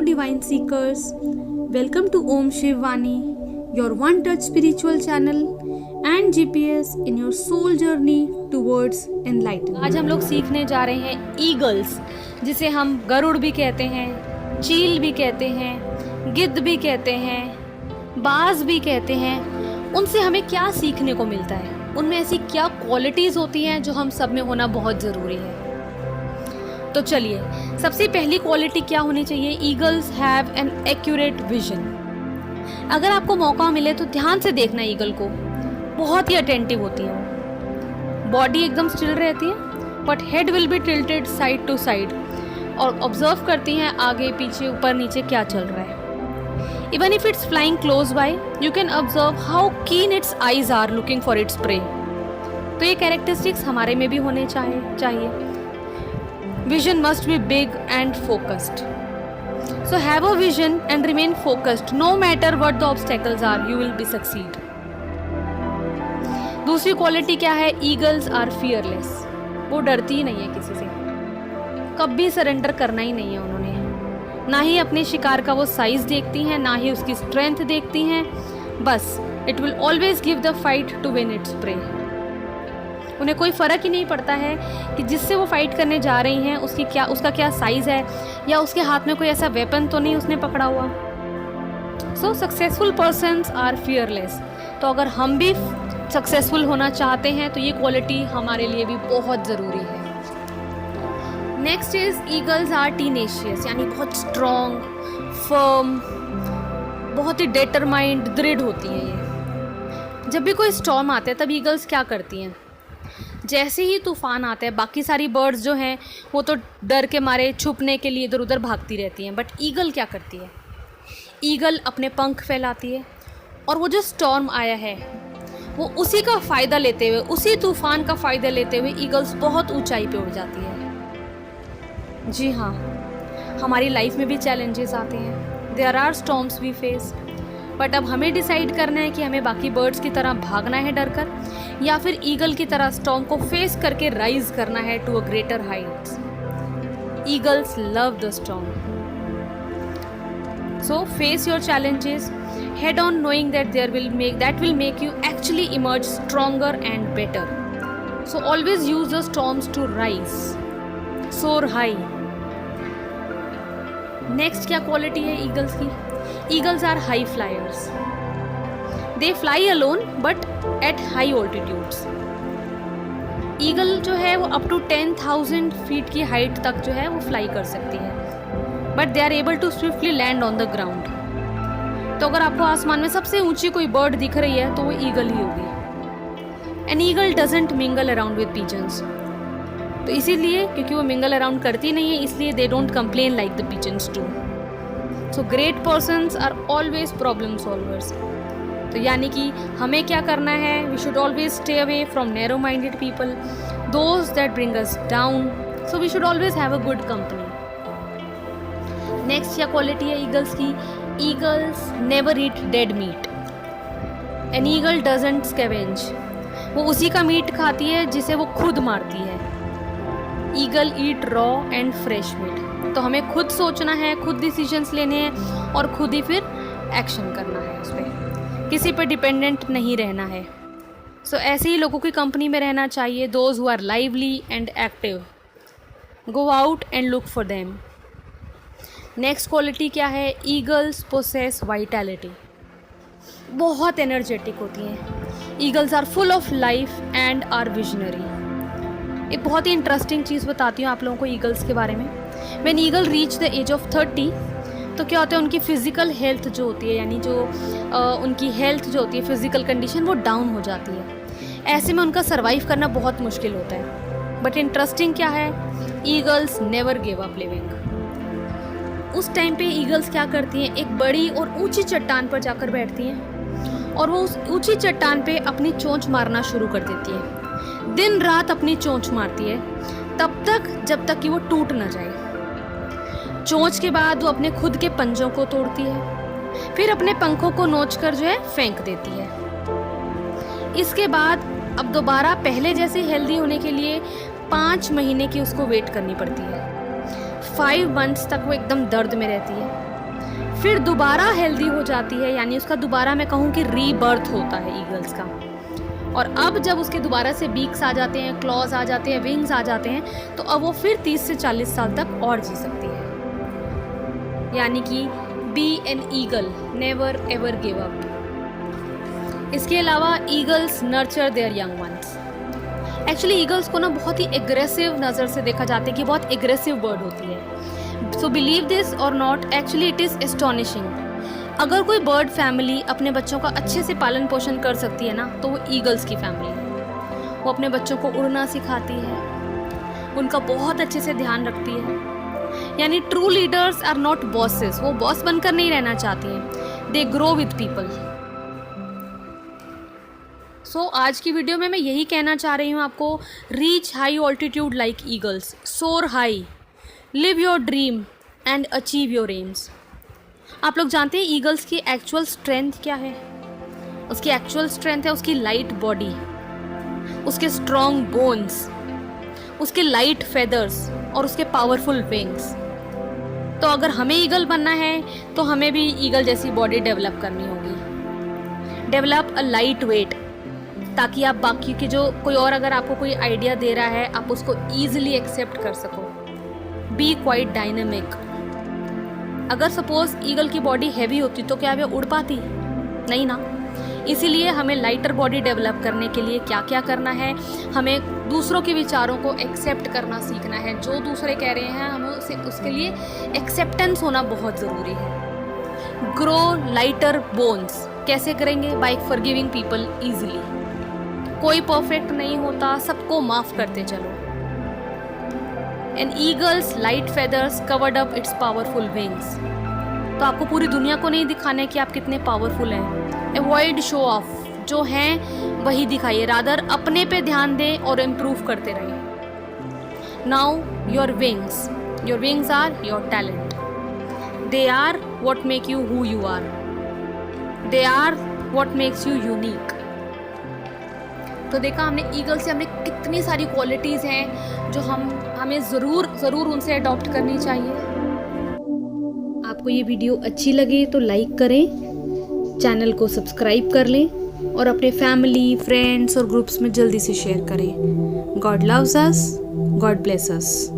Hello Divine Seekers, welcome to Om Shiv Vani, your one touch spiritual channel and GPS in your soul journey towards enlightenment. आज हम लोग सीखने जा रहे हैं ईगल्स, जिसे हम गरुड़ भी कहते हैं, चील भी कहते हैं, गिद्ध भी कहते हैं, बाज भी कहते हैं। उनसे हमें क्या सीखने को मिलता है, उनमें ऐसी क्या क्वालिटीज़ होती हैं जो हम सब में होना बहुत ज़रूरी है। तो चलिए, सबसे पहली क्वालिटी क्या होनी चाहिए? Eagles have an accurate vision. अगर आपको मौका मिले तो ध्यान से देखना ईगल को, बहुत ही अटेंटिव होती है वो। बॉडी एकदम स्टिल रहती है but head will be tilted side to side, और ऑब्जर्व करती हैं आगे पीछे ऊपर नीचे क्या चल रहा है। Even if it's flying close by, you can observe how keen its eyes are looking for its prey. तो ये कैरेक्टरिस्टिक्स हमारे में भी होने चाहिए। Vision must be big and focused. So have a vision and remain focused. No matter what the obstacles are, you will be succeed. दूसरी quality क्या है? Eagles are fearless. वो डरती ही नहीं है किसी से, कभी सरेंडर करना ही नहीं है उन्होंने। ना ही अपने शिकार का वो साइज देखती हैं, ना ही उसकी स्ट्रेंथ देखती हैं। बस it will always give the fight to win its prey. उन्हें कोई फ़र्क ही नहीं पड़ता है कि जिससे वो फाइट करने जा रही हैं उसका क्या साइज़ है, या उसके हाथ में कोई ऐसा वेपन तो नहीं उसने पकड़ा हुआ। So successful persons are fearless. तो अगर हम भी सक्सेसफुल होना चाहते हैं तो ये क्वालिटी हमारे लिए भी बहुत ज़रूरी है। नेक्स्ट इज़ ईगल्स आर टीनेशियस, यानी बहुत स्ट्रॉन्ग, फर्म, बहुत ही डिटरमाइंड, दृढ़ होती हैं ये। जब भी कोई स्टॉर्म आता है तब ईगल्स क्या करती हैं? जैसे ही तूफ़ान आता है, बाकी सारी बर्ड्स जो हैं वो तो डर के मारे छुपने के लिए इधर उधर भागती रहती हैं, बट ईगल क्या करती है? ईगल अपने पंख फैलाती है, और वो जो स्टॉर्म आया है वो उसी का फ़ायदा लेते हुए, उसी तूफ़ान का फ़ायदा लेते हुए ईगल्स बहुत ऊंचाई पे उड़ जाती है। जी हाँ, हमारी लाइफ में भी चैलेंजेस आते हैं, there are storms we face, but अब हमें डिसाइड करना है कि हमें बाकी बर्ड्स की तरह भागना है डर कर, या फिर ईगल की तरह स्टॉर्म को फेस करके राइज करना है to a greater heights. Eagles love the storm, so face your challenges head on, knowing that that will make you actually emerge stronger and better. So always use the storms to rise, soar high. Next क्या quality है eagles की? Eagles are high flyers. They fly alone but at high altitudes. Eagle जो है वो up to 10,000 feet की height तक जो है वो फ्लाई कर सकती है, but they are able to swiftly land on the ground. तो अगर आपको आसमान में सबसे ऊंची कोई बर्ड दिख रही है तो वो ईगल ही होगी। An eagle doesn't mingle around with pigeons. तो इसीलिए, क्योंकि वो मिंगल अराउंड करती नहीं है, इसलिए they don't complain like the pigeons do. So great persons are always problem solvers. तो यानी कि हमें क्या करना है? We should always stay away from narrow minded people, those that bring us down. So we should always have a good company. Next क्या quality है eagles की? Eagles never eat dead meat. An eagle doesn't scavenge. वो उसी का meet खाती है जिसे वो खुद मारती है। Eagle eat raw and fresh meat. तो हमें खुद सोचना है, खुद डिसीजंस लेने हैं, और खुद ही फिर एक्शन करना है उस पर, किसी पर डिपेंडेंट नहीं रहना है। सो ऐसे ही लोगों की कंपनी में रहना चाहिए, those who are lively and active. Go out and look for them. Next quality क्या है? Eagles possess vitality. बहुत एनर्जेटिक होती हैं। Eagles are full of life and are visionary. एक बहुत ही इंटरेस्टिंग चीज़ बताती हूँ आप लोगों को ईगल्स के बारे में। When eagle reach the age of 30, तो क्या होता है, उनकी फ़िज़िकल हेल्थ जो होती है, यानी जो उनकी हेल्थ जो होती है, फ़िज़िकल कंडीशन, वो डाउन हो जाती है। ऐसे में उनका सर्वाइव करना बहुत मुश्किल होता है। बट इंटरेस्टिंग क्या है? Eagles never give up living. उस टाइम पे ईगल्स क्या करती हैं? एक बड़ी और ऊंची चट्टान पर जाकर बैठती हैं, और वो उस ऊंची चट्टान पे अपनी चोंच मारना शुरू कर देती हैं। दिन रात अपनी चोंच मारती है, तब तक जब तक कि वो टूट ना जाए। चोंच के बाद वो अपने खुद के पंजों को तोड़ती है, फिर अपने पंखों को नोचकर जो है फेंक देती है। इसके बाद अब दोबारा पहले जैसे हेल्दी होने के लिए 5 महीने की उसको वेट करनी पड़ती है। 5 मंथ्स तक वो एकदम दर्द में रहती है। फिर दोबारा हेल्दी हो जाती है, यानी उसका दोबारा मैं कहूँ कि रीबर्थ होता है ईगल्स का। और अब जब उसके दोबारा से बीक्स आ जाते हैं, क्लॉज आ जाते हैं, विंग्स आ जाते हैं, तो अब वो फिर 30 से 40 साल तक और जी सकती है। यानी कि be an eagle, never ever give up. इसके अलावा eagles nurture their young ones. Actually eagles को ना बहुत ही एग्रेसिव नज़र से देखा जाता है कि बहुत एग्रेसिव बर्ड होती है। सो बिलीव दिस और not, actually it is astonishing. अगर कोई बर्ड फैमिली अपने बच्चों का अच्छे से पालन पोषण कर सकती है ना, तो वो ईगल्स की फैमिली है। वो अपने बच्चों को उड़ना सिखाती है, उनका बहुत अच्छे से ध्यान रखती है। यानी true leaders are not bosses, वो बॉस बनकर नहीं रहना चाहती हैं, they grow with people. So आज की वीडियो में मैं यही कहना चाह रही हूँ आपको, reach high altitude like eagles, soar high, live your dream and achieve your aims. आप लोग जानते हैं ईगल्स की एक्चुअल स्ट्रेंथ क्या है? उसकी एक्चुअल स्ट्रेंथ है उसकी लाइट बॉडी, उसके स्ट्रॉन्ग बोन्स, उसके लाइट फेदर्स और उसके पावरफुल विंग्स। तो अगर हमें ईगल बनना है तो हमें भी ईगल जैसी बॉडी डेवलप करनी होगी। डेवलप अ लाइट वेट, ताकि आप बाकी के जो कोई और अगर आपको कोई आइडिया दे रहा है आप उसको ईजिली एक्सेप्ट कर सको। Be quite dynamic. अगर सपोज ईगल की बॉडी हैवी होती तो क्या वे उड़ पाती? नहीं ना। इसीलिए हमें लाइटर बॉडी डेवलप करने के लिए क्या क्या करना है, हमें दूसरों के विचारों को एक्सेप्ट करना सीखना है। जो दूसरे कह रहे हैं हमें उसके लिए एक्सेप्टेंस होना बहुत ज़रूरी है। ग्रो लाइटर बोन्स कैसे करेंगे? By forgiving people easily. कोई परफेक्ट नहीं होता, सबको माफ़ करते चलो। An eagle's light feathers covered up its powerful wings. तो आपको पूरी दुनिया को नहीं दिखाना है कि आप कितने पावरफुल हैं। Avoid show off, जो हैं वही दिखाइए, रादर अपने पे ध्यान दें और इम्प्रूव करते रहें। Now your wings are your talent. They are what make you who you are. They are what makes you unique. तो देखा हमने ईगल से हमें कितनी सारी क्वालिटीज़ हैं जो हमें ज़रूर उनसे अडॉप्ट करनी चाहिए। आपको ये वीडियो अच्छी लगे तो लाइक करें, चैनल को सब्सक्राइब कर लें और अपने फैमिली, फ्रेंड्स और ग्रुप्स में जल्दी से शेयर करें। गॉड लव्स अस, गॉड ब्लेस अस।